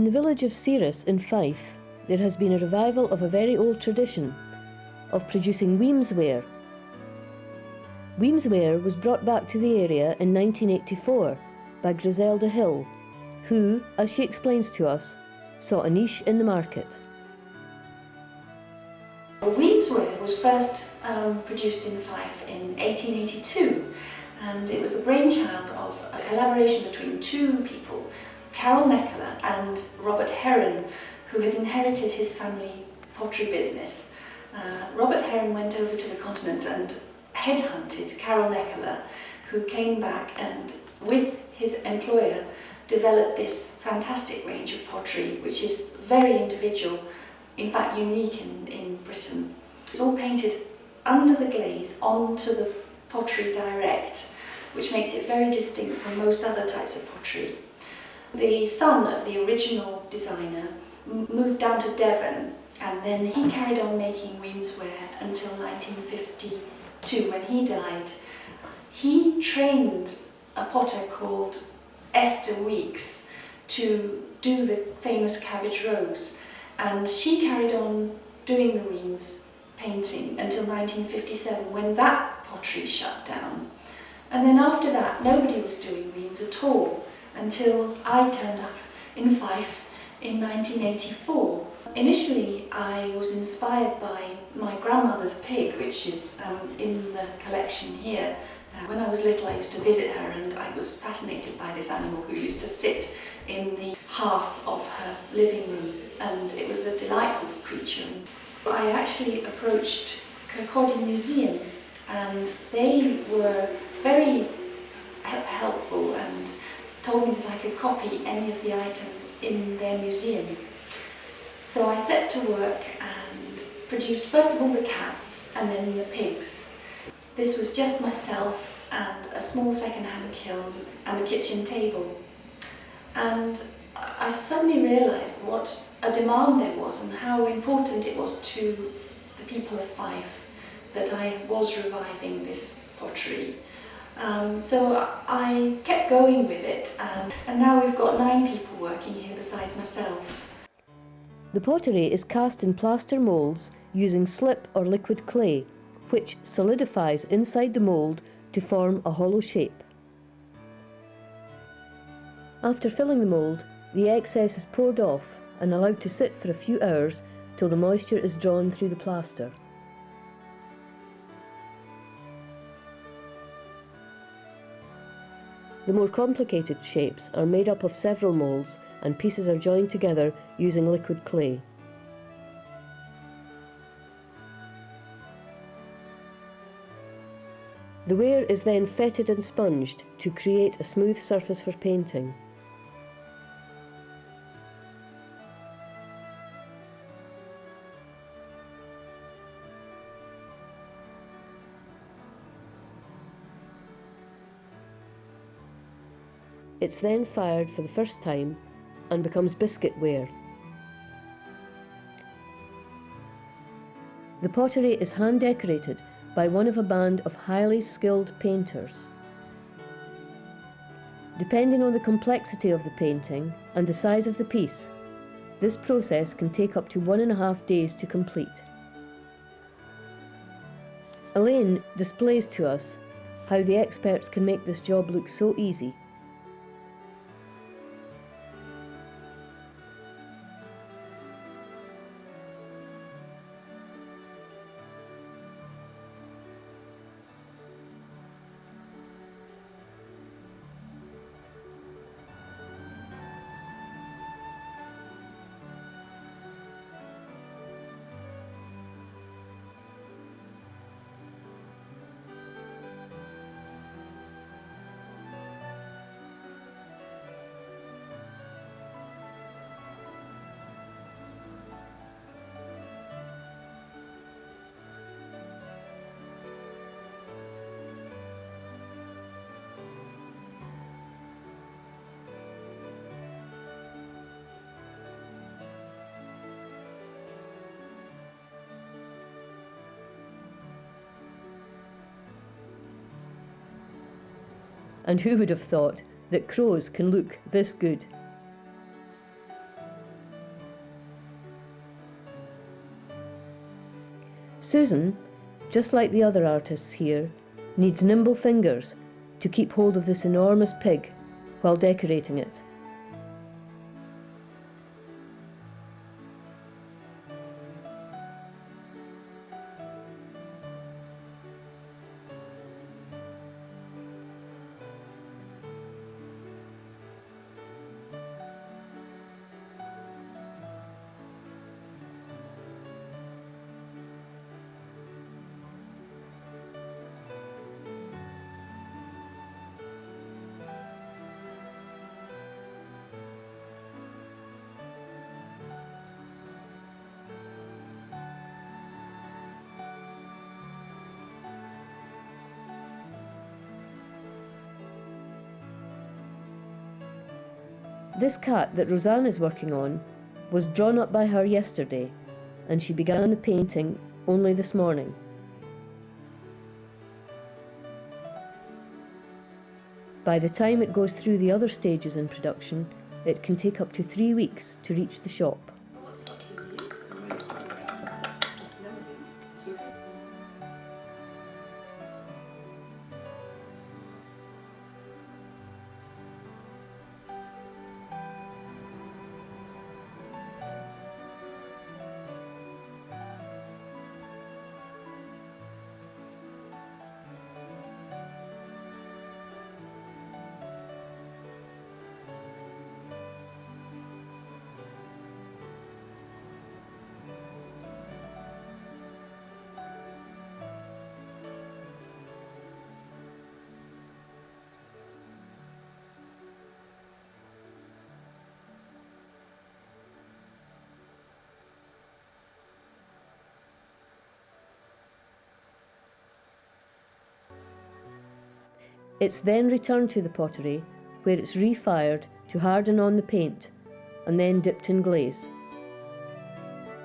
In the village of Ceres in Fife, there has been a revival of a very old tradition of producing weemsware. Weemsware was brought back to the area in 1984 by Griselda Hill, who, as she explains to us, saw a niche in the market. Weemsware was first produced in Fife in 1882, and it was the brainchild of a collaboration between two people, Carol Neckler and Robert Heron, who had inherited his family pottery business. Robert Heron went over to the continent and headhunted Carol Neckler, who came back and, with his employer, developed this fantastic range of pottery, which is very individual, in fact unique in Britain. It's all painted under the glaze onto the pottery direct, which makes it very distinct from most other types of pottery. The son of the original designer moved down to Devon, and then he carried on making weemsware until 1952 when he died. He trained a potter called Esther Weeks to do the famous Cabbage Rose, and she carried on doing the weems painting until 1957 when that pottery shut down. And then after that nobody was doing weems at all until I turned up in Fife in 1984. Initially I was inspired by my grandmother's pig, which is in the collection here. When I was little I used to visit her, and I was fascinated by this animal who used to sit in the hearth of her living room, and it was a delightful creature. I actually approached Kirkcaldy Museum, and they were very helpful and told me that I could copy any of the items in their museum. So I set to work and produced first of all the cats and then the pigs. This was just myself and a small second-hand kiln and the kitchen table. And I suddenly realised what a demand there was and how important it was to the people of Fife that I was reviving this pottery. So I kept going with it, and now we've got 9 people working here besides myself. The pottery is cast in plaster moulds using slip or liquid clay, which solidifies inside the mould to form a hollow shape. After filling the mould, the excess is poured off and allowed to sit for a few hours till the moisture is drawn through the plaster. The more complicated shapes are made up of several moulds, and pieces are joined together using liquid clay. The ware is then fetted and sponged to create a smooth surface for painting. It's then fired for the first time and becomes biscuit ware. The pottery is hand decorated by one of a band of highly skilled painters. Depending on the complexity of the painting and the size of the piece, this process can take up to 1.5 days to complete. Elaine displays to us how the experts can make this job look so easy. And who would have thought that crows can look this good? Susan, just like the other artists here, needs nimble fingers to keep hold of this enormous pig while decorating it. This cat that Roseanne is working on was drawn up by her yesterday, and she began the painting only this morning. By the time it goes through the other stages in production, it can take up to 3 weeks to reach the shop. It's then returned to the pottery, where it's refired to harden on the paint and then dipped in glaze.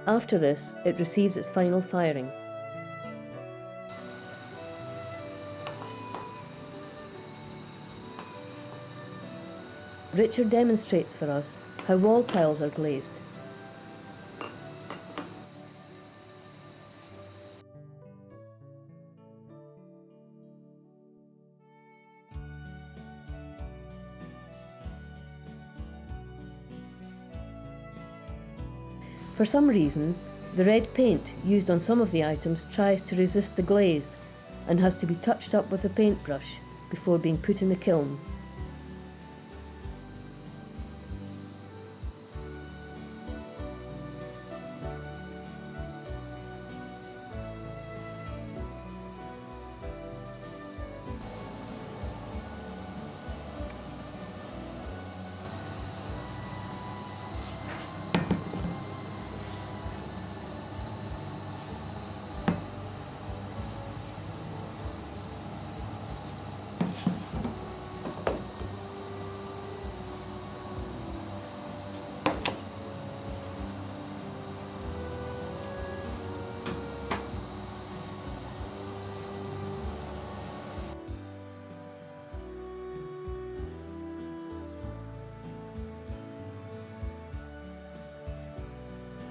After this, it receives its final firing. Richard demonstrates for us how wall tiles are glazed. For some reason, the red paint used on some of the items tries to resist the glaze and has to be touched up with a paintbrush before being put in the kiln.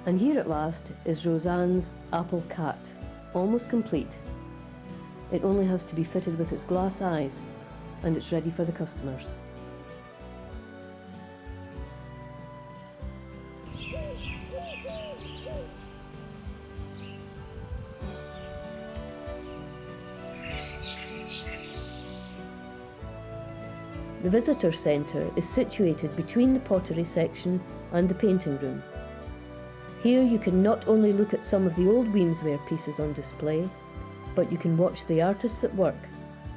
And here at last is Roseanne's apple cat, almost complete. It only has to be fitted with its glass eyes, and it's ready for the customers. The visitor centre is situated between the pottery section and the painting room. Here you can not only look at some of the old Weemsware pieces on display, but you can watch the artists at work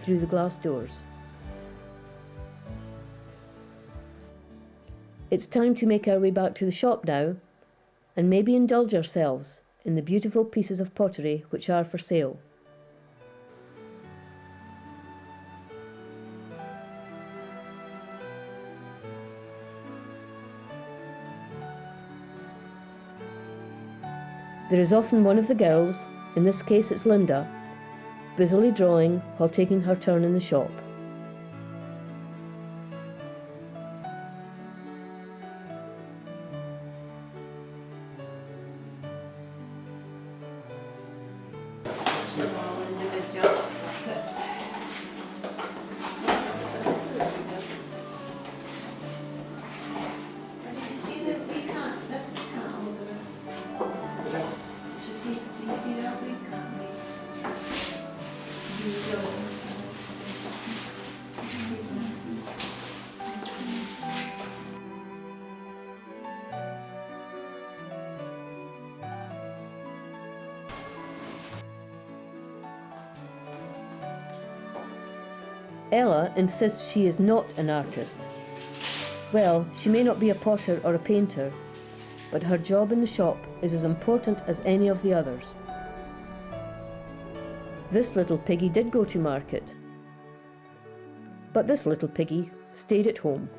through the glass doors. It's time to make our way back to the shop now, and maybe indulge ourselves in the beautiful pieces of pottery which are for sale. There is often one of the girls, in this case it's Linda, busily drawing while taking her turn in the shop. Ella insists she is not an artist. Well, she may not be a potter or a painter, but her job in the shop is as important as any of the others. This little piggy did go to market, but this little piggy stayed at home.